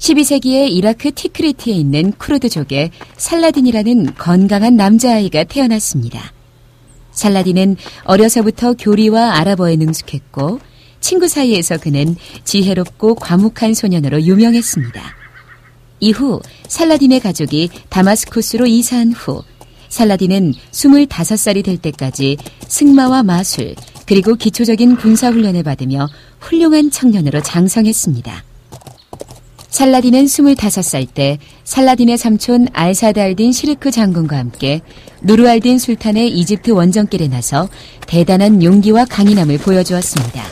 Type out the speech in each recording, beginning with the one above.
12세기에 이라크 티크리트에 있는 쿠르드족에 살라딘이라는 건강한 남자아이가 태어났습니다. 살라딘은 어려서부터 교리와 아랍어에 능숙했고 친구 사이에서 그는 지혜롭고 과묵한 소년으로 유명했습니다. 이후 살라딘의 가족이 다마스쿠스로 이사한 후 살라딘은 25살이 될 때까지 승마와 마술 그리고 기초적인 군사훈련을 받으며 훌륭한 청년으로 장성했습니다. 살라딘은 25살 때 살라딘의 삼촌 알사드 알딘 시르크 장군과 함께 누르 알딘 술탄의 이집트 원정길에 나서 대단한 용기와 강인함을 보여주었습니다.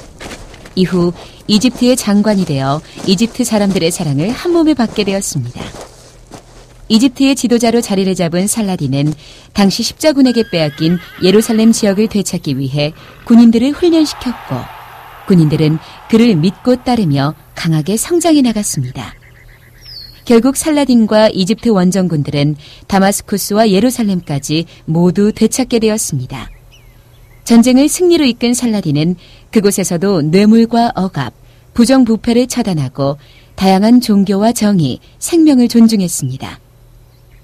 이후 이집트의 장관이 되어 이집트 사람들의 사랑을 한몸에 받게 되었습니다. 이집트의 지도자로 자리를 잡은 살라딘은 당시 십자군에게 빼앗긴 예루살렘 지역을 되찾기 위해 군인들을 훈련시켰고 군인들은 그를 믿고 따르며 강하게 성장해 나갔습니다. 결국 살라딘과 이집트 원정군들은 다마스쿠스와 예루살렘까지 모두 되찾게 되었습니다. 전쟁을 승리로 이끈 살라딘은 그곳에서도 뇌물과 억압, 부정부패를 처단하고 다양한 종교와 정의, 생명을 존중했습니다.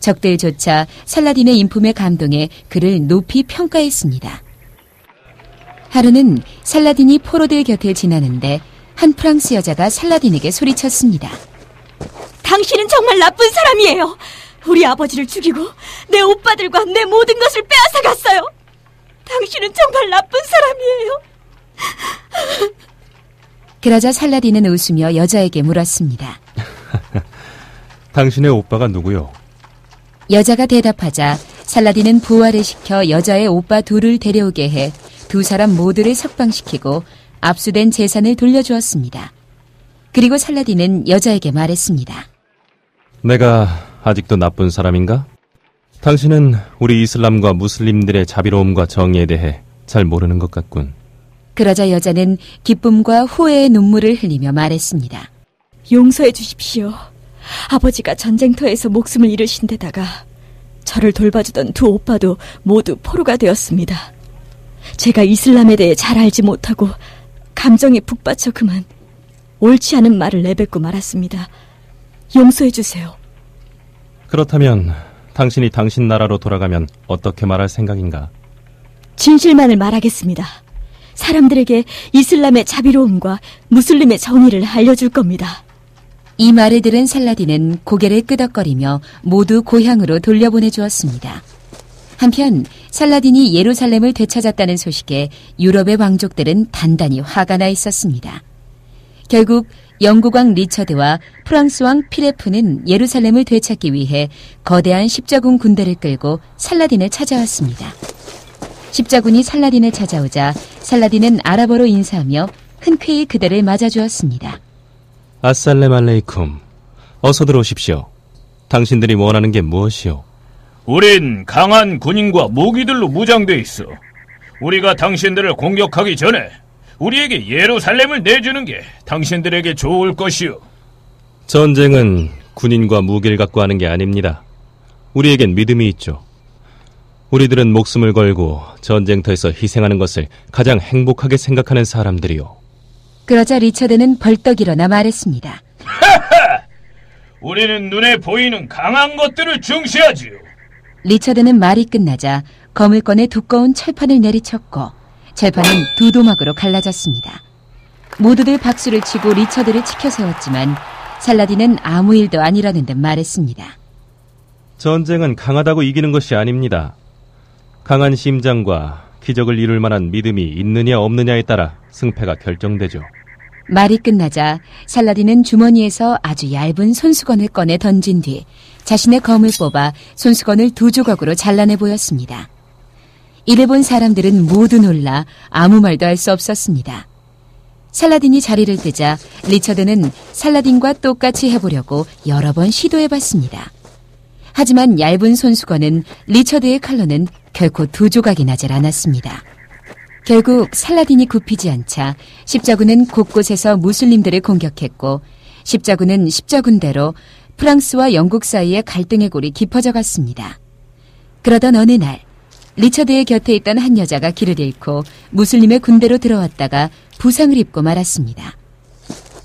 적들조차 살라딘의 인품에 감동해 그를 높이 평가했습니다. 하루는 살라딘이 포로들 곁을 지나는데 한 프랑스 여자가 살라딘에게 소리쳤습니다. 당신은 정말 나쁜 사람이에요. 우리 아버지를 죽이고 내 오빠들과 내 모든 것을 빼앗아 갔어요. 당신은 정말 나쁜 사람이에요. 그러자 살라딘은 웃으며 여자에게 물었습니다. 당신의 오빠가 누구요? 여자가 대답하자 살라딘은 부활을 시켜 여자의 오빠 둘을 데려오게 해 두 사람 모두를 석방시키고 압수된 재산을 돌려주었습니다. 그리고 살라딘은 여자에게 말했습니다. 내가 아직도 나쁜 사람인가? 당신은 우리 이슬람과 무슬림들의 자비로움과 정의에 대해 잘 모르는 것 같군. 그러자 여자는 기쁨과 후회의 눈물을 흘리며 말했습니다. 용서해 주십시오. 아버지가 전쟁터에서 목숨을 잃으신 데다가 저를 돌봐주던 두 오빠도 모두 포로가 되었습니다. 제가 이슬람에 대해 잘 알지 못하고 감정에 북받쳐 그만 옳지 않은 말을 내뱉고 말았습니다. 용서해 주세요. 그렇다면 당신이 당신 나라로 돌아가면 어떻게 말할 생각인가? 진실만을 말하겠습니다. 사람들에게 이슬람의 자비로움과 무슬림의 정의를 알려줄 겁니다. 이 말을 들은 살라딘은 고개를 끄덕거리며 모두 고향으로 돌려보내주었습니다. 한편 살라딘이 예루살렘을 되찾았다는 소식에 유럽의 왕족들은 단단히 화가 나 있었습니다. 결국 영국 왕 리처드와 프랑스 왕 피레프는 예루살렘을 되찾기 위해 거대한 십자군 군대를 끌고 살라딘을 찾아왔습니다. 십자군이 살라딘을 찾아오자 살라딘은 아랍어로 인사하며 흔쾌히 그들을 맞아주었습니다. 아살렘 알레이쿰. 어서 들어오십시오. 당신들이 원하는 게 무엇이오? 우린 강한 군인과 무기들로 무장돼 있어. 우리가 당신들을 공격하기 전에 우리에게 예루살렘을 내주는 게 당신들에게 좋을 것이오. 전쟁은 군인과 무기를 갖고 하는 게 아닙니다. 우리에겐 믿음이 있죠. 우리들은 목숨을 걸고 전쟁터에서 희생하는 것을 가장 행복하게 생각하는 사람들이요. 그러자 리처드는 벌떡 일어나 말했습니다. 우리는 눈에 보이는 강한 것들을 중시하지요. 리처드는 말이 끝나자 검을 꺼내 두꺼운 철판을 내리쳤고 철판은 두 도막으로 갈라졌습니다. 모두들 박수를 치고 리처드를 치켜 세웠지만 살라딘은 아무 일도 아니라는 듯 말했습니다. 전쟁은 강하다고 이기는 것이 아닙니다. 강한 심장과 기적을 이룰 만한 믿음이 있느냐 없느냐에 따라 승패가 결정되죠. 말이 끝나자 살라딘은 주머니에서 아주 얇은 손수건을 꺼내 던진 뒤 자신의 검을 뽑아 손수건을 두 조각으로 잘라내 보였습니다. 이를 본 사람들은 모두 놀라 아무 말도 할 수 없었습니다. 살라딘이 자리를 뜨자 리처드는 살라딘과 똑같이 해보려고 여러 번 시도해봤습니다. 하지만 얇은 손수건은 리처드의 칼로는 결코 두 조각이 나질 않았습니다. 결국 살라딘이 굽히지 않자 십자군은 곳곳에서 무슬림들을 공격했고 십자군은 십자군대로 프랑스와 영국 사이의 갈등의 골이 깊어져 갔습니다. 그러던 어느 날 리처드의 곁에 있던 한 여자가 길을 잃고 무슬림의 군대로 들어왔다가 부상을 입고 말았습니다.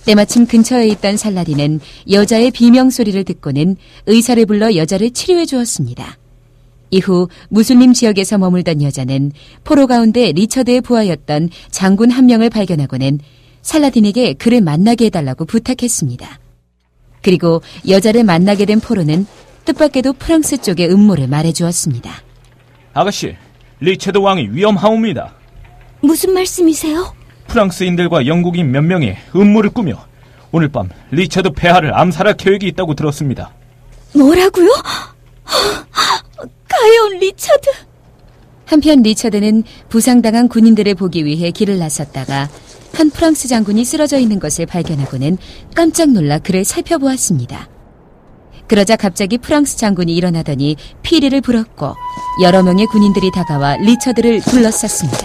때마침 근처에 있던 살라딘은 여자의 비명소리를 듣고는 의사를 불러 여자를 치료해 주었습니다. 이후 무슬림 지역에서 머물던 여자는 포로 가운데 리처드의 부하였던 장군 한 명을 발견하고는 살라딘에게 그를 만나게 해달라고 부탁했습니다. 그리고 여자를 만나게 된 포로는 뜻밖에도 프랑스 쪽의 음모를 말해주었습니다. 아가씨, 리처드 왕이 위험하옵니다. 무슨 말씀이세요? 프랑스인들과 영국인 몇 명이 음모를 꾸며 오늘 밤 리처드 폐하를 암살할 계획이 있다고 들었습니다. 뭐라고요? 가여운 리처드. 한편 리처드는 부상당한 군인들을 보기 위해 길을 나섰다가 한 프랑스 장군이 쓰러져 있는 것을 발견하고는 깜짝 놀라 그를 살펴보았습니다. 그러자 갑자기 프랑스 장군이 일어나더니 피리를 불었고 여러 명의 군인들이 다가와 리처드를 둘러쌌습니다.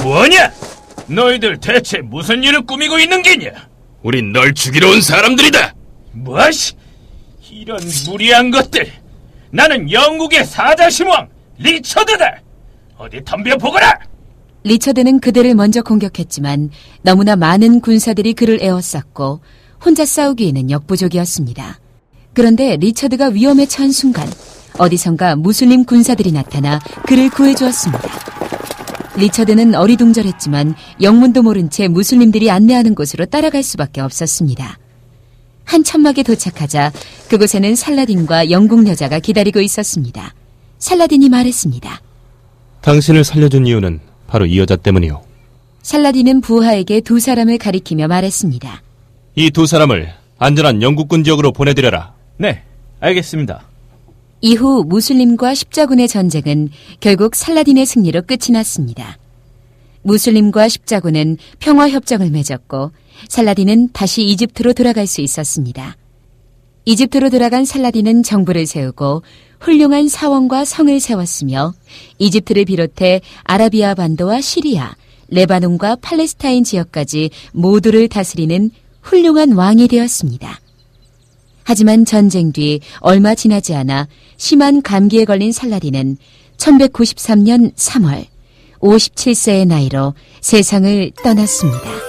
뭐냐? 너희들 대체 무슨 일을 꾸미고 있는 게냐? 우린 널 죽이러 온 사람들이다. 뭐시? 이런 무리한 것들. 나는 영국의 사자신왕 리처드다. 어디 덤벼보거라. 리처드는 그들을 먼저 공격했지만 너무나 많은 군사들이 그를 에워쌌고 혼자 싸우기에는 역부족이었습니다. 그런데 리처드가 위험에 처한 순간 어디선가 무슬림 군사들이 나타나 그를 구해주었습니다. 리처드는 어리둥절했지만 영문도 모른 채 무슬림들이 안내하는 곳으로 따라갈 수밖에 없었습니다. 한 천막에 도착하자 그곳에는 살라딘과 영국 여자가 기다리고 있었습니다. 살라딘이 말했습니다. 당신을 살려준 이유는 바로 이 여자 때문이요. 살라딘은 부하에게 두 사람을 가리키며 말했습니다. 이 두 사람을 안전한 영국군 지역으로 보내드려라. 네, 알겠습니다. 이후 무슬림과 십자군의 전쟁은 결국 살라딘의 승리로 끝이 났습니다. 무슬림과 십자군은 평화협정을 맺었고 살라딘은 다시 이집트로 돌아갈 수 있었습니다. 이집트로 돌아간 살라딘은 정부를 세우고 훌륭한 사원과 성을 세웠으며 이집트를 비롯해 아라비아 반도와 시리아, 레바논과 팔레스타인 지역까지 모두를 다스리는 훌륭한 왕이 되었습니다. 하지만 전쟁 뒤 얼마 지나지 않아 심한 감기에 걸린 살라딘은 1193년 3월 57세의 나이로 세상을 떠났습니다.